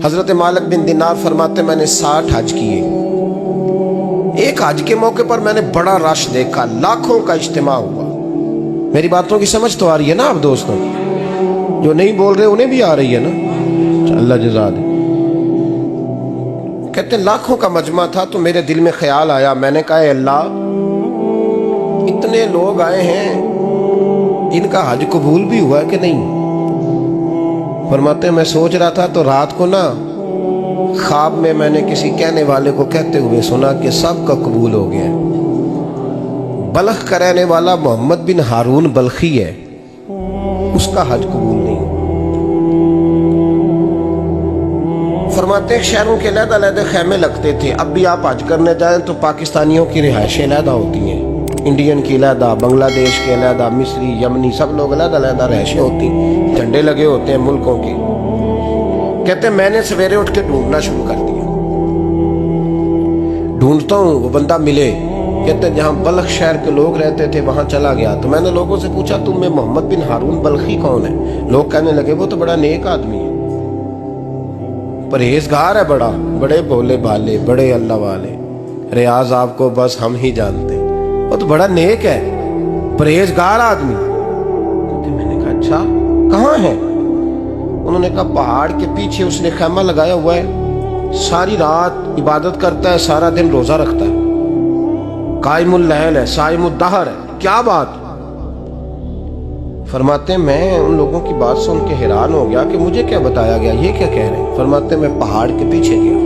हजरत मालिक बिन दिनार फरमाते मैंने 60 हज किए। एक हज के मौके पर मैंने बड़ा रश देखा, लाखों का इज्तिमा हुआ। मेरी बातों की समझ तो आ रही है ना आप दोस्तों? जो नहीं बोल रहे उन्हें भी आ रही है ना? अल्लाह जज़ा दे। कहते लाखों का मजमा था तो मेरे दिल में ख्याल आया, मैंने कहा अल्लाह इतने लोग आए हैं, इनका हज कबूल भी हुआ कि नहीं? फरमाते मैं सोच रहा था तो रात को ना ख्वाब में मैंने किसी कहने वाले को कहते हुए सुना कि सब का कबूल हो गया। बल्ख का रहने वाला मोहम्मद बिन हारून बल्खी है, उसका हज कबूल नहीं। फरमाते शहरों के अलग-अलग खैमे लगते थे। अब भी आप हज करने जाएं तो पाकिस्तानियों की रिहाइशें अलहदा होती हैं, इंडियन की अलहदा, बांग्लादेश के अलहदा, मिस्री, यमनी, सब लोग अलग-अलग रिहाइशें होती, झंडे लगे होते हैं मुल्कों के। कहते मैंने सवेरे उठ के ढूंढना शुरू कर दिया, ढूंढता हूँ वो बंदा मिले। कहते जहाँ बल्ख शहर के लोग रहते थे वहां चला गया तो मैंने लोगों से पूछा तुम में मोहम्मद बिन हारून बल्खी कौन है? लोग कहने लगे वो तो बड़ा नेक आदमी है, परहेजगार है, बड़े भोले भाले, बड़े अल्लाह वाले, रियाज आपको बस हम ही जानते, वो तो बड़ा नेक है, परहेजगार आदमी। तो मैंने कहा अच्छा कहाँ है? उन्होंने कहा पहाड़ के पीछे उसने खैमा लगाया हुआ है, सारी रात इबादत करता है, सारा दिन रोजा रखता है, कायमुल लैल है, साइमुद दहर है। क्या बात? फरमाते मैं उन लोगों की बात सुन के हैरान हो गया कि मुझे क्या बताया गया, ये क्या कह रहे हैं? फरमाते मैं पहाड़ के पीछे गया।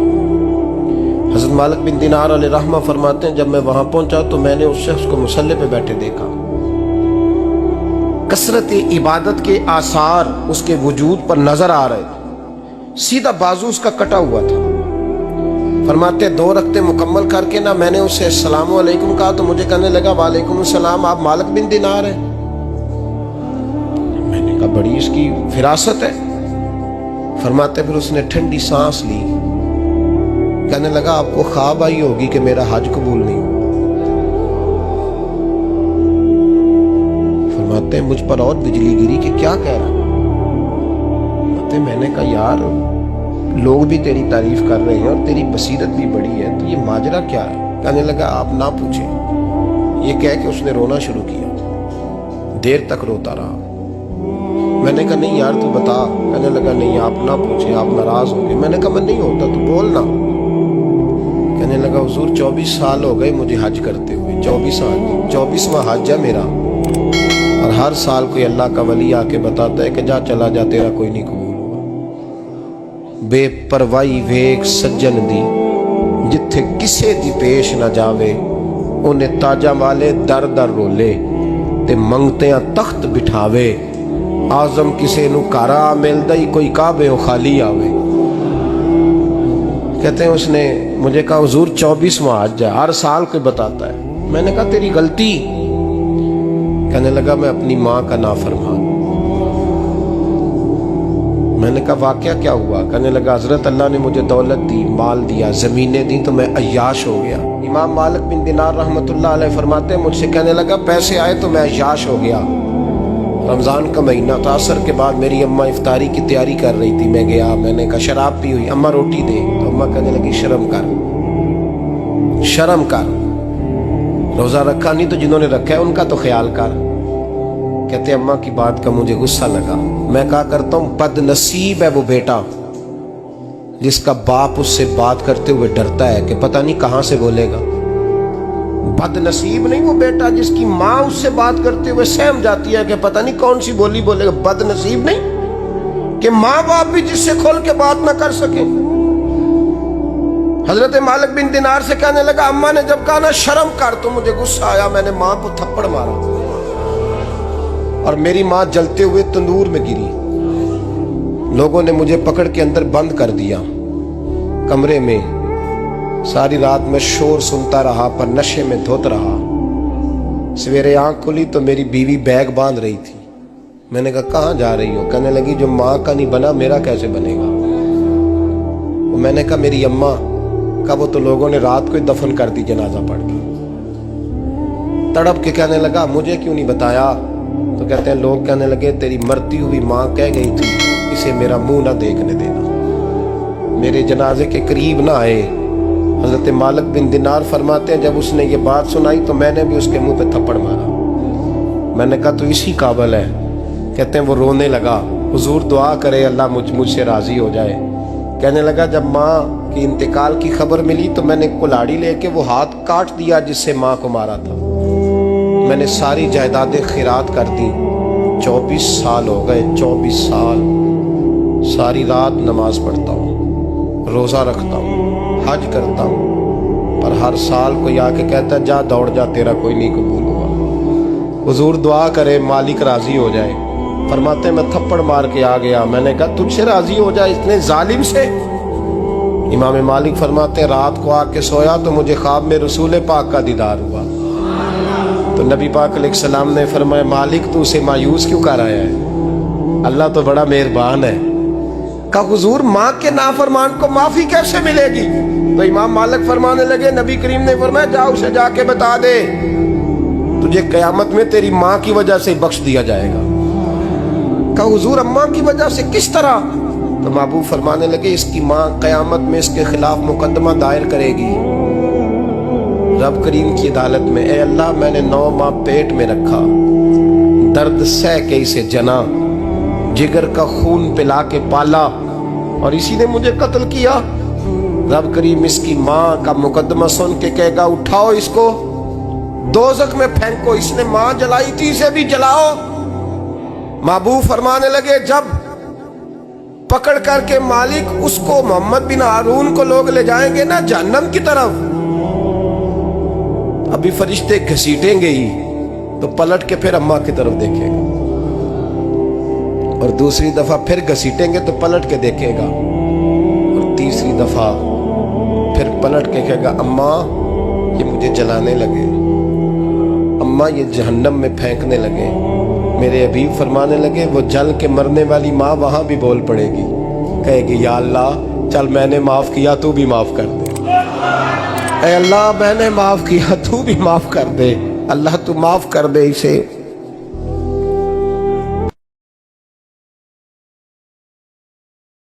हज़रत मालिक बिन दिनार अलैहि रहमा फरमाते हैं जब मैं वहां पहुंचा तो मैंने उस शख्स को मुसल्ले पे बैठे देखा। कसरत इबादत के आसार उसके वजूद पर नजर आ रहे थे, सीधा बाजू उसका कटा हुआ था। फरमाते 2 रकते मुकम्मल करके ना मैंने उससे अस्सलामु अलैकुम कहा तो मुझे कहने लगा वालेकुम अस्सलाम, आप मालिक बिन दिनार हैं? मैंने कहा बड़ी इसकी फिरासत है। फरमाते फिर उसने ठंडी सांस ली, कहने लगा आपको ख्वाब आई होगी कि मेरा हज कबूल नहीं। फरमाते मुझ पर और बिजली गिरी कि क्या कह रहा? मैंने कहा यार लोग भी तेरी तारीफ कर रहे हैं और तेरी बसीरत भी बड़ी है, तो ये माजरा क्या है? कहने लगा आप ना पूछें। ये कह के उसने रोना शुरू किया, देर तक रोता रहा। मैंने कहा नहीं यार तू बता। कहने लगा नहीं आप ना पूछे, आप नाराज हो गए। मैंने कहा मैं नहीं होता, तू बोलना। कहने लगा हुजूर 24 साल हो गए मुझे हज करते हुए, 24 साल, 24वां हज है मेरा, और हर साल कोई अल्लाह का वली आके बताता है कि जा चला जा तेरा कोई नहीं कबूल। बेपरवाही वेख सज्जन दी, जिथे किसे दी पेश न जावे, उन्हें ताजा वाले दर दर रोले ते मंगतियां तख्त बिठावे। आजम किसे नु कारा मिलदा ही कोई काबे ओ खाली आवे। कहते हैं उसने मुझे कहा हुजूर 24वां हज है, हर साल कोई बताता है। मैंने कहा तेरी गलती। कहने लगा मैं अपनी माँ का नाफरमान। मैंने कहा वाकया क्या हुआ? कहने लगा हजरत अल्लाह ने मुझे दौलत दी, माल दिया, जमीनें दी तो मैं अय्याश हो गया। इमाम मालिक बिन दिनार रहमतुल्लाह अलैह फरमाते मुझसे कहने लगा पैसे आए तो मैं अय्याश हो गया। रमजान का महीना था, असर के बाद मेरी अम्मा इफ्तारी की तैयारी कर रही थी, मैं गया, मैंने कहा शराब पी हुई, अम्मा रोटी दे, तो अम्मा कहने लगी शर्म कर, शर्म कर, रोजा रखा नहीं तो जिन्होंने रखा है उनका तो ख्याल कर। कहते अम्मा की बात का मुझे गुस्सा लगा। मैं कहा करता हूं बदनसीब है वो बेटा जिसका बाप उससे बात करते हुए डरता है कि पता नहीं कहां से बोलेगा। बदनसीब नहीं वो बेटा जिसकी माँ उससे बात करते हुए सहम जाती है कि पता नहीं कौन सी बोली बोलेगा। बदनसीब नहीं कि माँ बाप भी जिससे खोल के बात ना कर सके। हजरत मालिक बिन दिनार से कहने लगा अम्मा ने जब कहा ना शर्म कर तो मुझे गुस्सा आया, मैंने माँ को थप्पड़ मारा और मेरी माँ जलते हुए तंदूर में गिरी। लोगों ने मुझे पकड़ के अंदर बंद कर दिया कमरे में। सारी रात मैं शोर सुनता रहा पर नशे में धुत रहा। सवेरे आंख खुली तो मेरी बीवी बैग बांध रही थी। मैंने कहा कहाँ जा रही हो? कहने लगी जो माँ का नहीं बना मेरा कैसे बनेगा। मैंने कहा मेरी अम्मा का वो तो लोगों ने रात को ही दफन कर दी जनाजा पढ़ के। तड़प के कहने लगा मुझे क्यों नहीं बताया? तो कहते हैं लोग कहने लगे तेरी मरती हुई माँ कह गई थी इसे मेरा मुंह ना देखने देना। मेरे जनाजे के करीब ना आए। हजरत मालिक बिन दिनार फरमाते हैं जब उसने ये बात सुनाई तो मैंने भी उसके मुंह पे थप्पड़ मारा। मैंने कहा तो इसी काबिल है। कहते हैं वो रोने लगा, हुजूर दुआ करे अल्लाह मुझसे राजी हो जाए। कहने लगा जब माँ की इंतकाल की खबर मिली तो मैंने कुल्हाड़ी लेके वो हाथ काट दिया जिससे माँ को मारा था। मैंने सारी जायदादें खिरात कर दी। 24 साल हो गए, 24 साल सारी रात नमाज पढ़ता हूँ, रोज़ा रखता हूँ, हज करता हूँ, पर हर साल कोई आके कहता है जा दौड़ जा तेरा कोई नहीं कबूल हुआ। हुजूर दुआ करे मालिक राजी हो जाए। फरमाते मैं थप्पड़ मार के आ गया। मैंने कहा तुझसे राजी हो जाए इतने जालिम से। इमाम मालिक फरमाते रात को आके सोया तो मुझे ख्वाब में रसूल पाक का दीदार हुआ। तो नबी पाक अलैहिस्सलाम ने फरमाया मालिक तू उसे मायूस क्यों कर आया है, अल्लाह तो बड़ा मेहरबान है। कहा हुजूर माँ के नाफरमान को माफी कैसे मिलेगी? तो इमाम मालिक फरमाने लगे नबी करीम ने फरमाया जा उसे जाके बता दे तुझे कयामत में तेरी माँ की वजह से बख्श दिया जाएगा। कहा हुजूर अम्मा की वजह से किस तरह? तो महबूब फरमाने लगे इसकी माँ कयामत में इसके खिलाफ मुकदमा दायर करेगी रब करीम की अदालत में। ए अल्लाह मैंने 9 माह पेट में रखा, दर्द सह के इसे जना, जिगर का खून पिला के पाला और इसी ने मुझे कत्ल किया। रब करीम इसकी माँ का मुकदमा सुन के कहेगा उठाओ इसको दोज़ख में फेंको, इसने माँ जलाई थी इसे भी जलाओ। महबूब फरमाने लगे जब पकड़ करके मालिक उसको मोहम्मद बिन हारून को लोग ले जाएंगे ना जहन्नम की तरफ, अभी फरिश्ते घसीटेंगे ही तो पलट के फिर अम्मा की तरफ देखेगा और दूसरी दफा फिर घसीटेंगे तो पलट के देखेगा और तीसरी दफा फिर पलट के कहेगा अम्मा ये मुझे जलाने लगे, अम्मा ये जहन्नम में फेंकने लगे। मेरे हबीब फरमाने लगे वो जल के मरने वाली माँ वहां भी बोल पड़ेगी, कहेगी या अल्लाह चल मैंने माफ किया तू भी माफ कर दे, ऐ अल्लाह मैंने माफ किया तू भी माफ कर दे, अल्लाह तू माफ कर दे इसे।